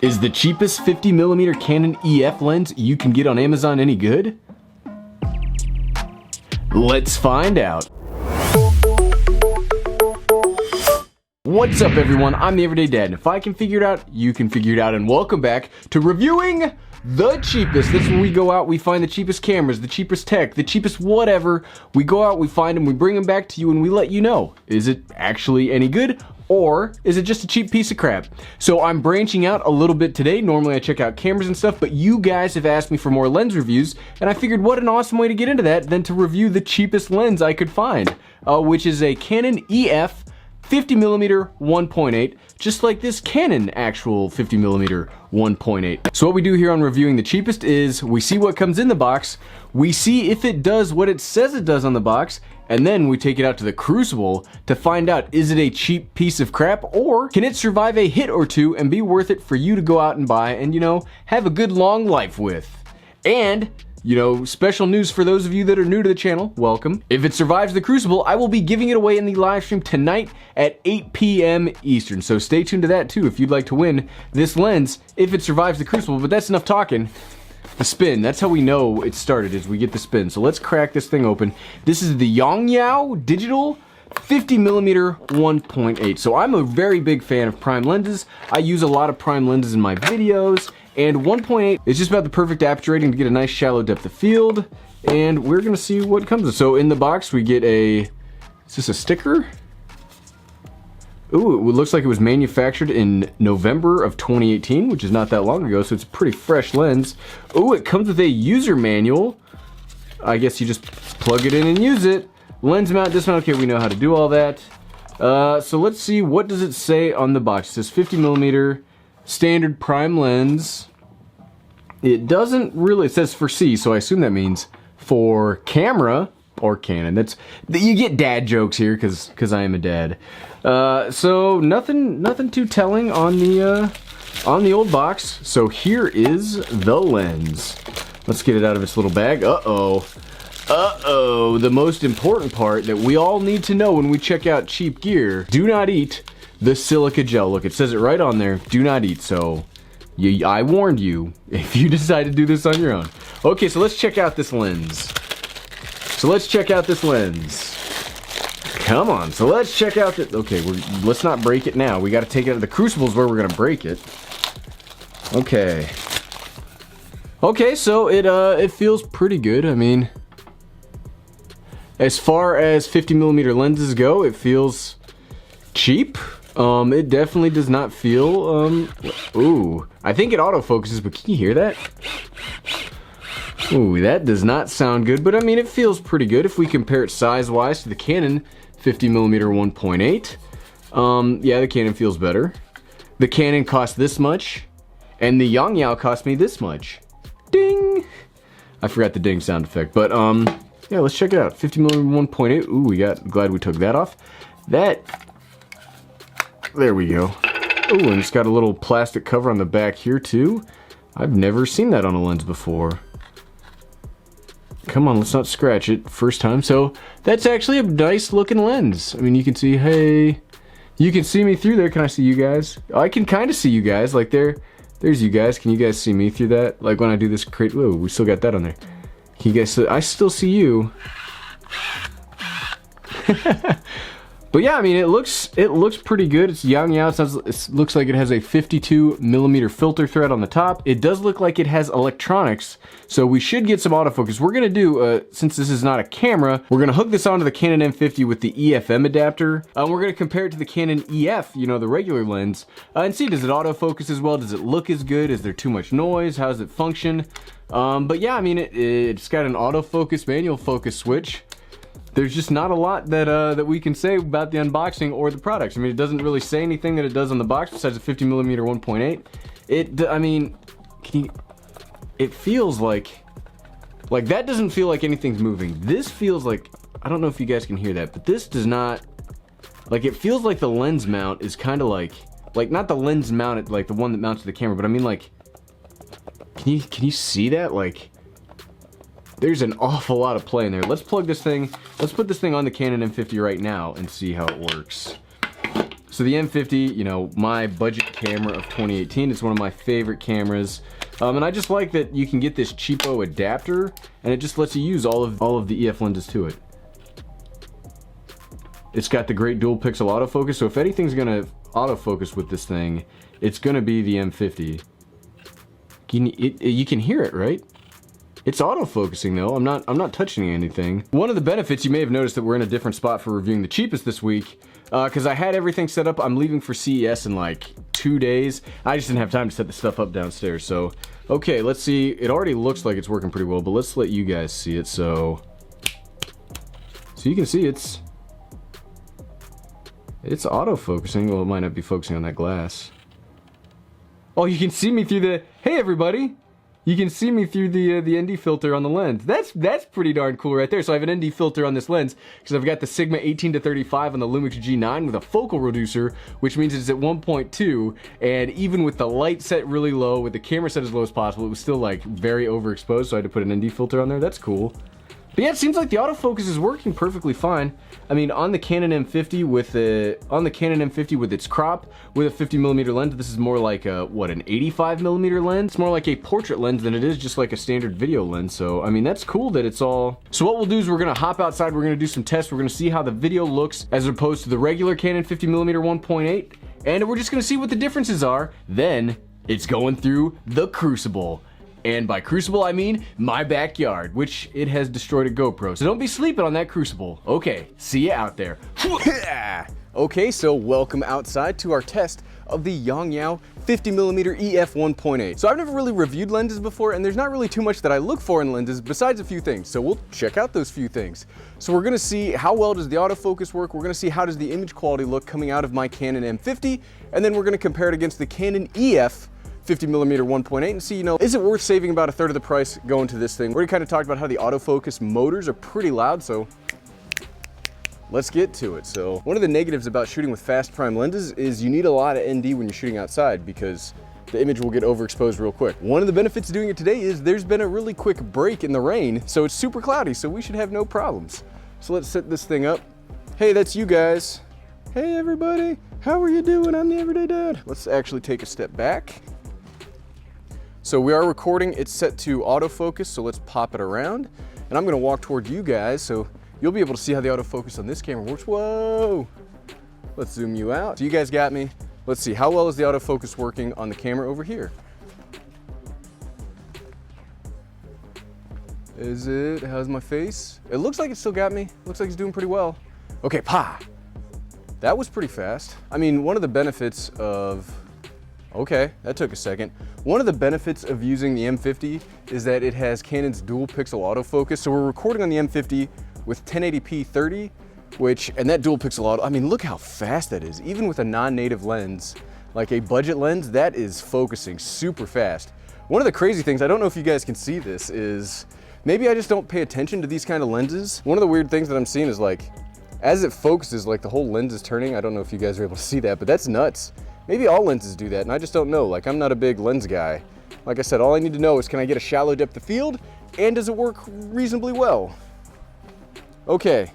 Is the cheapest 50mm Canon EF lens you can get on Amazon any good? Let's find out. What's up everyone, I'm the Everyday Dad, and if I can figure it out, you can figure it out, and welcome back to reviewing the cheapest. This is where we go out, we find the cheapest cameras, the cheapest tech, the cheapest whatever. We go out, we find them, we bring them back to you, and we let you know, is it actually any good? Or is it just a cheap piece of crap? So I'm branching out a little bit today. Normally I check out cameras and stuff, but you guys have asked me for more lens reviews, and I figured what an awesome way to get into that than to review the cheapest lens I could find, which is a Canon EF 50mm 1.8, just like this Canon actual 50mm 1.8. So what we do here on reviewing the cheapest is we see what comes in the box, we see if it does what it says it does on the box, and then we take it out to the crucible to find out, is it a cheap piece of crap, or can it survive a hit or two and be worth it for you to go out and buy and, you know, have a good long life with. And you know, special news for those of you that are new to the channel, welcome. If it survives the crucible, I will be giving it away in the live stream tonight at 8 p.m. Eastern. So stay tuned to that too if you'd like to win this lens if it survives the crucible. But that's enough talking. The spin, that's how we know it started, is we get the spin. So let's crack this thing open. This is the Yongnuo Digital 50mm 1.8. So I'm a very big fan of prime lenses. I use a lot of prime lenses in my videos. And 1.8 is just about the perfect aperture rating to get a nice shallow depth of field. And we're gonna see what comes with. So in the box we get a, is this a sticker? Ooh, it looks like it was manufactured in November of 2018, which is not that long ago, so it's a pretty fresh lens. Ooh, it comes with a user manual. I guess you just plug it in and use it. Lens mount, dismount, okay, we know how to do all that. So let's see, what does it say on the box? It says 50mm standard prime lens. It doesn't really, it says for C, so I assume that means for camera or Canon. That's, you get dad jokes here because I am a dad. So nothing too telling on the old box. So here is the lens. Let's get it out of its little bag. Uh-oh, the most important part that we all need to know when we check out cheap gear. Do not eat the silica gel. Look, it says it right on there. Do not eat. So I warned you if you decide to do this on your own. Okay, so let's check out this lens. Come on, so let's check out the, okay, let's not break it now. We got to take it out of the crucibles where we're going to break it. Okay. Okay, so it feels pretty good. I mean, as far as 50mm lenses go, it feels cheap. It definitely does not feel, ooh, I think it autofocuses, but can you hear that? Ooh, that does not sound good, but I mean, it feels pretty good if we compare it size-wise to the Canon 50mm 1.8. Yeah, the Canon feels better. The Canon cost this much, and the Yongnuo cost me this much. Ding! I forgot the ding sound effect, but, yeah, let's check it out. 50mm 1.8, ooh, glad we took that off. There we go. Oh, and it's got a little plastic cover on the back here too. I've never seen that on a lens before. Come on, let's not scratch it. First time. So that's actually a nice looking lens. I mean, you can see, hey, you can see me through there. Can I see you guys? I can kind of see you guys. Like there's you guys. Can you guys see me through that? Like when I do this crate. Whoa, we still got that on there. Can you guys see? I still see you. But yeah, I mean, it looks pretty good. It's Yongnuo. It looks like it has a 52mm filter thread on the top. It does look like it has electronics, so we should get some autofocus. We're gonna do, since this is not a camera, we're gonna hook this onto the Canon M50 with the EFM adapter. We're gonna compare it to the Canon EF, you know, the regular lens, and see, does it autofocus as well? Does it look as good? Is there too much noise? How does it function? But yeah, I mean, it's got an autofocus manual focus switch. There's just not a lot that we can say about the unboxing or the products. I mean, it doesn't really say anything that it does on the box besides the 50mm 1.8. I mean, it feels like that doesn't feel like anything's moving. This feels like, I don't know if you guys can hear that, but this does not, like, it feels like the lens mount is kind of like not the lens mount, like the one that mounts to the camera, but I mean, like, can you see that? Like, there's an awful lot of play in there. Let's put this thing on the Canon M50 right now and see how it works. So So the M50, you know, my budget camera of 2018, it's one of my favorite cameras. And I just like that you can get this cheapo adapter, and it just lets you use all of the EF lenses to it. It's got the great dual pixel autofocus, so if anything's gonna autofocus with this thing, it's gonna be the M50. You can hear it, right? It's autofocusing though. I'm not touching anything. One of the benefits, you may have noticed that we're in a different spot for reviewing the cheapest this week, because I had everything set up. I'm leaving for CES in like 2 days. I just didn't have time to set the stuff up downstairs. So, okay, let's see. It already looks like it's working pretty well, but let's let you guys see it. So you can see it's autofocusing. Well, it might not be focusing on that glass. Oh, you can see me through the, hey everybody! You can see me through the ND filter on the lens. That's pretty darn cool right there. So I have an ND filter on this lens because I've got the Sigma 18-35 on the Lumix G9 with a focal reducer, which means it's at 1.2, and even with the light set really low, with the camera set as low as possible, it was still like very overexposed, so I had to put an ND filter on there. That's cool. But yeah, it seems like the autofocus is working perfectly fine. I mean, on the Canon M50 with its crop with a 50mm lens, this is more like a, what, an 85mm lens? It's more like a portrait lens than it is just like a standard video lens. So, I mean, that's cool that it's all... So what we'll do is we're gonna hop outside, we're gonna do some tests, we're gonna see how the video looks as opposed to the regular Canon 50mm 1.8, and we're just gonna see what the differences are. Then, it's going through the crucible. And by crucible, I mean my backyard, which it has destroyed a GoPro. So don't be sleeping on that crucible. Okay, see you out there. Okay, so welcome outside to our test of the Yongnuo 50mm EF 1.8. So I've never really reviewed lenses before, and there's not really too much that I look for in lenses besides a few things. So we'll check out those few things. So we're gonna see how well does the autofocus work, we're gonna see how does the image quality look coming out of my Canon M50, and then we're gonna compare it against the Canon EF 50mm 1.8 and see, you know, is it worth saving about a third of the price going to this thing? We already kind of talked about how the autofocus motors are pretty loud, so let's get to it. So one of the negatives about shooting with fast prime lenses is you need a lot of ND when you're shooting outside because the image will get overexposed real quick. One of the benefits of doing it today is there's been a really quick break in the rain, so it's super cloudy, so we should have no problems. So let's set this thing up. Hey, that's you guys. Hey everybody, how are you doing? I'm the Everyday Dad. Let's actually take a step back. So we are recording, it's set to autofocus, so let's pop it around. And I'm gonna walk toward you guys, so you'll be able to see how the autofocus on this camera works. Whoa! Let's zoom you out. So you guys got me. Let's see, how well is the autofocus working on the camera over here? Is it, how's my face? It looks like it still got me. Looks like it's doing pretty well. Okay, pa! That was pretty fast. I mean, one of the benefits of, okay, that took a second. One of the benefits of using the M50 is that it has Canon's dual pixel autofocus. So we're recording on the M50 with 1080p 30, and that dual pixel auto, I mean, look how fast that is. Even with a non-native lens, like a budget lens, that is focusing super fast. One of the crazy things, I don't know if you guys can see this, is maybe I just don't pay attention to these kind of lenses. One of the weird things that I'm seeing is like, as it focuses, like the whole lens is turning. I don't know if you guys are able to see that, but that's nuts. Maybe all lenses do that, and I just don't know. Like, I'm not a big lens guy. Like I said, all I need to know is, can I get a shallow depth of field, and does it work reasonably well? Okay,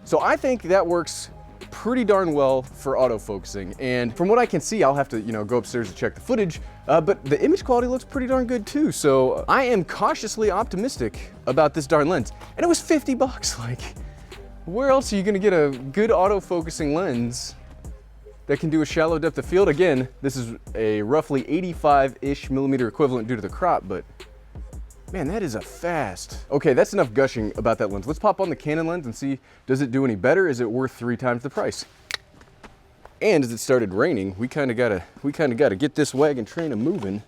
so I think that works pretty darn well for autofocusing, and from what I can see, I'll have to, you know, go upstairs to check the footage, but the image quality looks pretty darn good too, so I am cautiously optimistic about this darn lens. And it was 50 bucks, like, where else are you gonna get a good autofocusing lens that can do a shallow depth of field? Again, this is a roughly 85-ish millimeter equivalent due to the crop, but man, that is a fast. Okay, that's enough gushing about that lens. Let's pop on the Canon lens and see, does it do any better? Is it worth 3 times the price? And as it started raining, we kind of gotta get this wagon train a moving.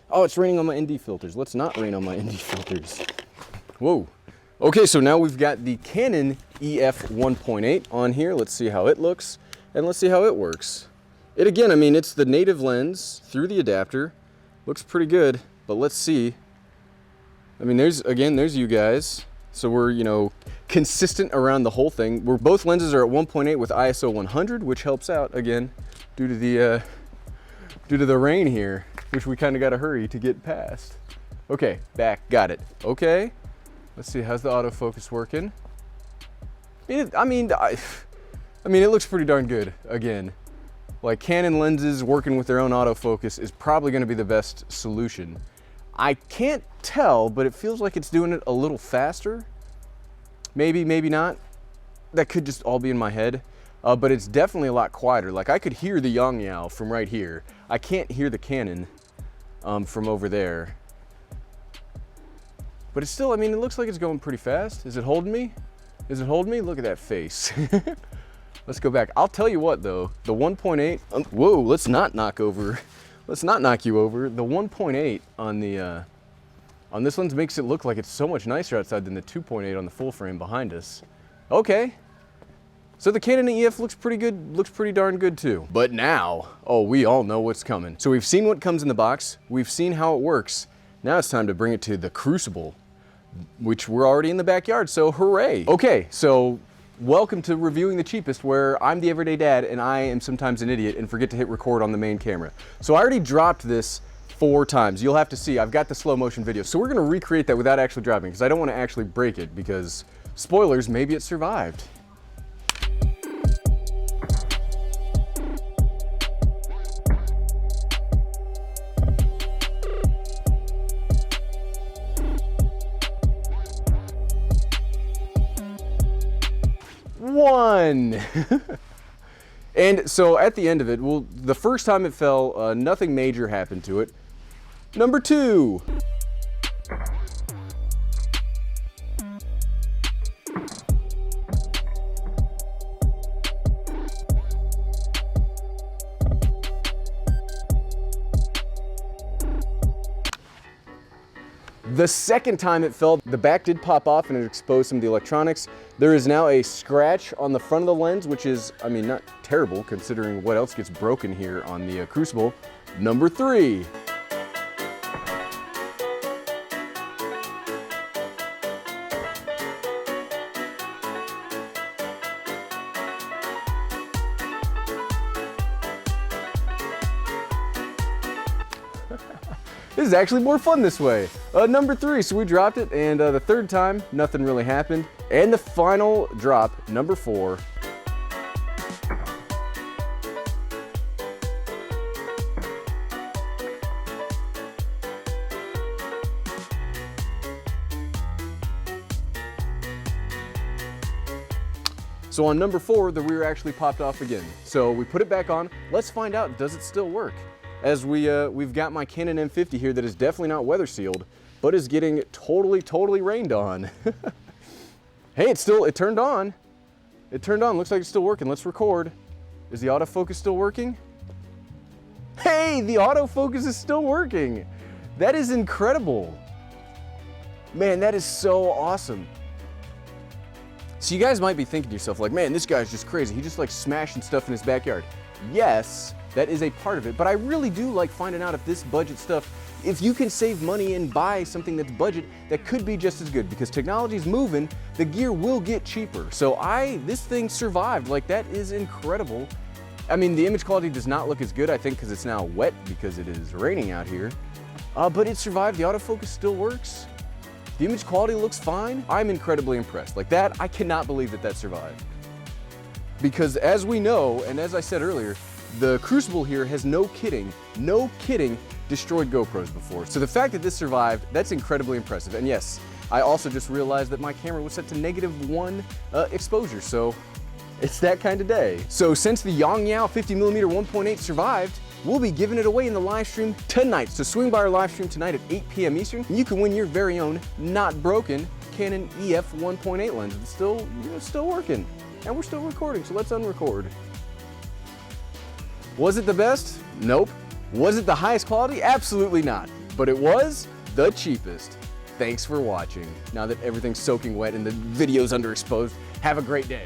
Oh, it's raining on my ND filters. Let's not rain on my ND filters. Whoa. Okay, so now we've got the Canon EF 1.8 on here. Let's see how it looks. And let's see how it works. It, again, I mean, it's the native lens through the adapter. Looks pretty good, but let's see. I mean, there's you guys. So we're, you know, consistent around the whole thing. Both lenses are at 1.8 with ISO 100, which helps out, again, due to the rain here, which we kind of got to hurry to get past. Okay, back, got it. Okay, let's see, how's the autofocus working? I mean, it looks pretty darn good, again. like Canon lenses working with their own autofocus is probably going to be the best solution. I can't tell, but it feels like it's doing it a little faster. Maybe, maybe not. That could just all be in my head. But it's definitely a lot quieter. Like I could hear the Yongnuo from right here. I can't hear the Canon from over there. But it's still, I mean, it looks like it's going pretty fast. Is it holding me? Is it holding me? Look at that face. Let's go back. I'll tell you what though, the 1.8, whoa, let's not knock you over. The 1.8 on this lens makes it look like it's so much nicer outside than the 2.8 on the full frame behind us. Okay. So the Canon EF looks pretty good, looks pretty darn good too. But now, oh, we all know what's coming. So we've seen what comes in the box, we've seen how it works. Now it's time to bring it to the Crucible, which we're already in the backyard, so hooray. Okay, so welcome to Reviewing the Cheapest, where I'm the everyday dad and I am sometimes an idiot and forget to hit record on the main camera. So I already dropped this 4 times. You'll have to see, I've got the slow motion video. So we're gonna recreate that without actually dropping, because I don't wanna actually break it, because spoilers, maybe it survived. One. And so at the end of it, well, the first time it fell, nothing major happened to it. Number 2. The second time it fell, the back did pop off and it exposed some of the electronics. There is now a scratch on the front of the lens, which is, I mean, not terrible considering what else gets broken here on the Crucible. Number 3. This is actually more fun this way. Number 3, so we dropped it, and the third time, nothing really happened. And the final drop, number 4. So on number 4, the rear actually popped off again. So we put it back on. Let's find out, does it still work? As we've got my Canon M50 here that is definitely not weather sealed, but is getting totally rained on. Hey, it turned on. It turned on, looks like it's still working. Let's record. Is the autofocus still working? Hey, the autofocus is still working. That is incredible. Man, that is so awesome. So you guys might be thinking to yourself like, man, this guy's just crazy. He just likes smashing stuff in his backyard. Yes, that is a part of it, but I really do like finding out if this budget stuff, if you can save money and buy something that's budget, that could be just as good, because technology's moving, the gear will get cheaper. So this thing survived, like that is incredible. I mean, the image quality does not look as good, I think, because it's now wet because it is raining out here, but it survived, the autofocus still works. The image quality looks fine. I'm incredibly impressed. Like that, I cannot believe that survived. Because as we know, and as I said earlier, the Crucible here has no kidding, destroyed GoPros before. So the fact that this survived, that's incredibly impressive. And yes, I also just realized that my camera was set to -1 exposure, so it's that kind of day. So since the Yongnuo 50mm 1.8 survived, we'll be giving it away in the live stream tonight. So swing by our live stream tonight at 8 p.m. Eastern, and you can win your very own, not broken, Canon EF 1.8 lens. It's still working, and we're still recording, so let's unrecord. Was it the best? Nope. Was it the highest quality? Absolutely not. But it was the cheapest. Thanks for watching. Now that everything's soaking wet and the video's underexposed, have a great day.